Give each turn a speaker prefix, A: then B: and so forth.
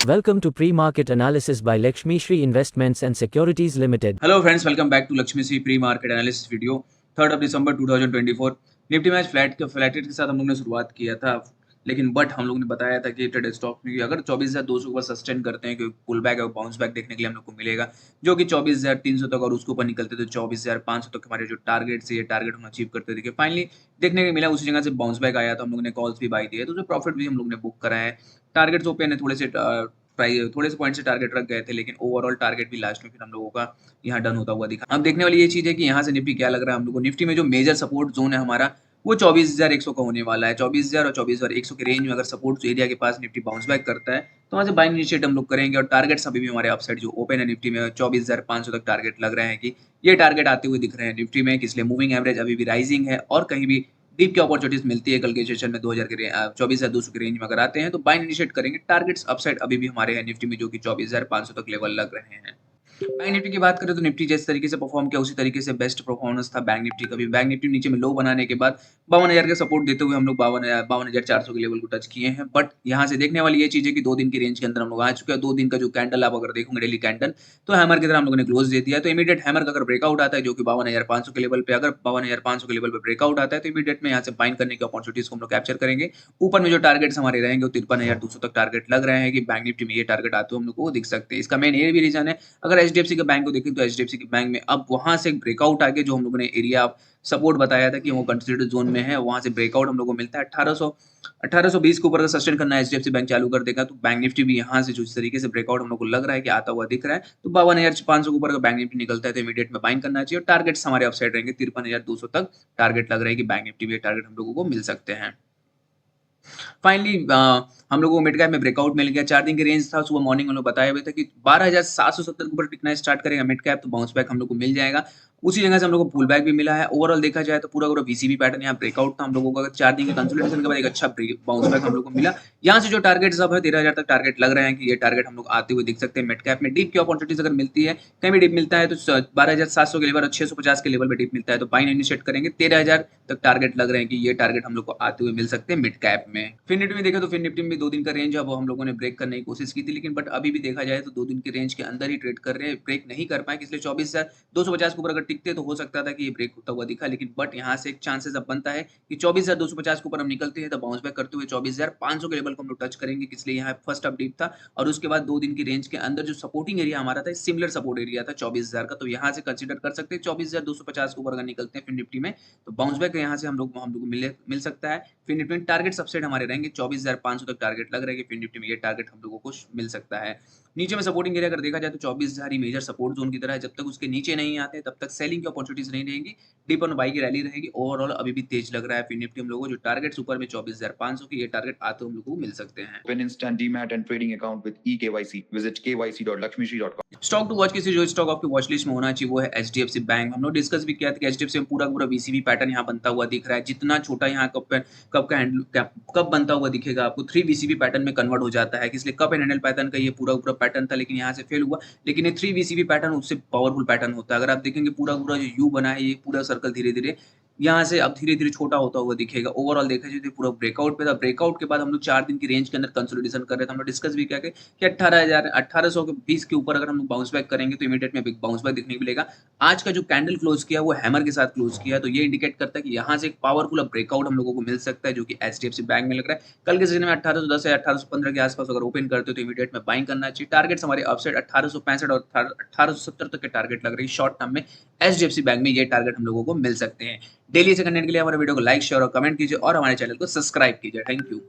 A: Welcome to Pre-Market Analysis by Lakshmi Shri Investments and Securities Limited.
B: Hello friends, welcome back to Lakshmi Shri Pre-Market Analysis video. 3rd of December 2024 Nifty match flatted के साथ हम लोग ने शुरुआत किया था, लेकिन हम लोग ने बताया था कि ट्रेड स्टॉक में अगर 24,200 ऊपर सस्टेन करते हैं कि पुल बैक और बाउंस बैक देखने के लिए हम लोग को मिलेगा, जो कि 24,300 तक और उसके ऊपर निकलते तो 24,500 तक हमारे जो टारगेट से ये टारगेट हम अचीव करते थे। फाइनली देखने को मिला, उसी जगह से बाउंस बैक आया, तो हम लोग ने कॉल्स भी बाई दिए, तो प्रॉफिट भी हम लोग ने बुक करा है। टारगेट्स ओपन है, थोड़े से पॉइंट से टारगेट रख गए थे, लेकिन ओवरऑल टारगेट भी लास्ट में फिर हम लोगों का यहाँ डन होता हुआ दिखा। अब देखने वाली ये चीज है कि यहाँ से निफ्टी क्या लग रहा है हम लोग को। निफ्टी में जो मेजर सपोर्ट जोन है हमारा वो 24,100 का होने वाला है। 24,000 और 24,100 के रेंज में अगर सपोर्ट एरिया के पास निफ्टी बाउंस बैक करता है तो वहाँ से बाइंग इनिशिएट हम लोग करेंगे। और टारगेट्स अभी भी हमारे अपसाइड जो ओपन है निफ्टी में 24,500 तक टारगेट लग रहे हैं कि ये टारगेट आते हुए दिख रहे हैं निफ्टी में, इसलिए मूविंग एवरेज अभी भी राइजिंग है और कहीं भी डीप की अपॉर्चुनिटीज मिलती है। कल के सेशन में 24,200 के रेंज में अगर आते हैं तो बाइंग इनिशिएट करेंगे। टारगेट्स अपसाइड अभी भी हमारे हैं निफ्टी में, जो कि 24,500 तक लेवल लग रहे हैं। बैंक निफ्टी की बात करें तो निफ्टी जिस तरीके से परफॉर्म किया उसी तरीके से बेस्ट परफॉर्मेंस था बैंक निफ्टी का भी। बैंक निफ्टी नीचे में लो बनाने के बाद 52,000 का सपोर्ट देते हुए हम लोग 52,400 के लेवल को टच किए हैं। बट यहाँ से देखने वाली ये चीज है कि 2 दिन की रेंज के अंदर हम लोग आ चुके हैं। 2 दिन का जो कैंडल आप अगर देखोगे डेली कैंडल, तो हैमर की तरह हम लोगों ने क्लोज दे दिया। तो इमीडिएट हैमर का अगर ब्रेकआउट आता है जो कि 52,500 के लेवल पे, अगर 52,500 के लेवल पे ब्रेकआउट आता है तो इमीडिएट में यहाँ से बाइंग करने की अपॉर्चुनिटीज को हम लोग कैप्चर करेंगे। ऊपर में जो टारगेट्स हमारे रहेंगे वो 53,200 तक टारगेट लग रहे हैं कि बैंक निफ्टी में ये टारगेट आते हुए हम लोग को दिख सकते हैं। इसका मेन ये भी रीजन है, अगर एचडीएफसी के बैंक को देखें तो एचडीएफसी के बैंक में अब वहां से ब्रेकआउट आके जो हम लोगों ने एरिया सपोर्ट बताया था कि वो कंसिडर्ड जोन में है, वहां से ब्रेकआउट हम लोग को मिलता है 1820 के ऊपर सस्टेन करना है एचडीएफसी बैंक चालू कर देगा। तो बैंक निफ्टी भी यहाँ से जो इस तरीके से ब्रेकआउट हम लोग को लग रहा है कि आता हुआ दिख रहा है, तो 52,500 के ऊपर अगर बैंक निफ्टी निकलता है तो इमीडिएट में बाइंग करना चाहिए। और टारगेट्स हमारे अपसाइड रहेंगे 53,200 तक टारगेट लग रहा है कि बैंक निफ्टी भी टारगेट हम लोगों को मिल सकते हैं। फाइनली हम लोगों को मिड कैप में ब्रेकआउट मिल गया। 4 दिन की रेंज था, सुबह मॉर्निंग में लोग बताए हुए थे कि 12,770 के ऊपर टिकना स्टार्ट करेगा मिड कैप, तो बाउंस बैक हम लोग को मिल जाएगा। उसी जगह से हम लोग को पुल बैक भी मिला है। ओवरऑल देखा जाए तो पूरा वीसीबी पैटर्न यहाँ ब्रेकआउट था हम लोगों का। 4 दिन के कंसोलिडेशन के बाद एक अच्छा बाउंस बैक हम लोग को मिला। यहाँ से जो टारगेट सब है 13,000 तक टारगेट लग रहे हैं कि ये टारगेट हम लोग आते हुए दिख सकते हैं। मिड कैप में डीप की अपॉर्चुनिटीज अगर मिलती है, कहीं भी डीप मिलता है तो 12,700 के लेवल और 650 के लेवल पे डीप मिलता है तो बाइंग इनिशिएट करेंगे। 13,000 तक टारगेट लग रहे हैं कि ये टारगेट हम लोग को आते हुए मिल सकते हैं मिड कैप में। फिर निफ्टी में देखा तो फिर निफ्टी में 2 दिन का रेंज है वो हम लोगों ने ब्रेक करने की कोशिश की थी, लेकिन अभी भी देखा जाए तो 2 दिन के रेंज के अंदर ही ट्रेड कर रहे हैं, ब्रेक नहीं कर पाए। इसलिए 24,250 के ऊपर अगर टिकते तो हो सकता था कि ये ब्रेक होता हुआ दिखा, लेकिन यहाँ से एक चांसेस अब बनता है कि 24,250 के ऊपर हम निकलते हैं तो बाउंस बैक करते हुए 24,500 के लेवल को हम लोग टच करेंगे। इसलिए यहाँ फर्स्ट अप डीप था और उसके बाद 2 दिन की रेंज के अंदर जो सपोर्टिंग एरिया हमारा था, सिमिलर सपोर्ट एरिया था 24,000 का, तो यहाँ से कंसिडर कर सकते हैं 24,250 के ऊपर अगर निकलते हैं फिर निफ्टी में तो बाउंस बैक यहाँ से हम लोग को मिल सकता है। फिर निफ्टी में टारगेट सबसेट हमारे रहेंगे 24,500 तक टारगेट लग रहा है कि फिर निफ्टी में ये टारगेट हम लोगों को मिल सकता है। नीचे में सपोर्टिंग एरिया अगर देखा जाए तो 24,000 ही मेजर सपोर्ट जोन की तरह है। जब तक उसके नीचे नहीं आते तब तक सेलिंग की अपॉर्चुनिटीज नहीं रहेगी, डीप और बाई की रैली रहेगी। ओवरऑल अभी भी तेज लग रहा है फिर निफ्टी हम लोगों को। जो टारगेट्स ऊपर में 24,500 की ये टारगेट आते हम लोगों को मिल सकते हैं।
C: Open instant demat and trading account with eKYC. Visit kyc.lakshmishri.com.
B: Stock to watch किसी जो स्टॉक आपकी वॉच लिस्ट में होना चाहिए वो है एचडीएफसी बैंक। हम लोग डिस्कस भी किया था कि एचडीएफसी में पूरा वीसीबी पैटर्न यहाँ बनता हुआ दिख रहा है। जितना छोटा यहाँ कब बनता हुआ दिखेगा आपको 3 वीसीबी पैटर्न में कन्वर्ट हो जाता है, इसलिए कप एंड हैंडल पैटर्न का ये पूरा पैटर्न था, लेकिन यहाँ से फेल हुआ। लेकिन ये 3 वीसीबी पैटर्न उससे पावरफुल पैटर्न होता है। अगर आप देखेंगे पूरा जो यू बना है, ये पूरा सर्कल धीरे धीरे यहाँ से अब धीरे धीरे छोटा होता हुआ दिखेगा। ओवरऑल देखा जाए तो पूरा ब्रेकआउट पे था। ब्रेकआउट के बाद हम लोग 4 दिन की रेंज के अंदर कंसोलिडेशन कर रहे थे। हम लोग डिस्कस भी किया कि 18,020 के ऊपर अगर हम लोग बाउंस बैक करेंगे तो इमीडिएट में बिग बाउंस बैक देखने को मिलेगा। आज का जो कैंडल क्लोज किया वो हैमर के साथ क्लोज किया, तो ये इंडिकेट करता है कि यहाँ से एक पावरफुल ब्रेकआउट हम लोगों को मिल सकता है, जो कि एचडीएफसी बैंक में लग रहा है। कल के सीजन में 1810 या 1815 के आसपास अगर ओपन करते हो तो इमीडिएट में बाइंग करना चाहिए। टारगेट्स हमारे अपसाइड 1865 और 1870 तक के टारगेट लग रही है शॉर्ट टर्म में। एचडीएफसी बैंक में ये टारगेट हम लोगों को मिल सकते हैं। डेली से कंटेंट के लिए हमारे वीडियो को लाइक शेयर और कमेंट कीजिए और हमारे चैनल को सब्सक्राइब कीजिए। Thank you.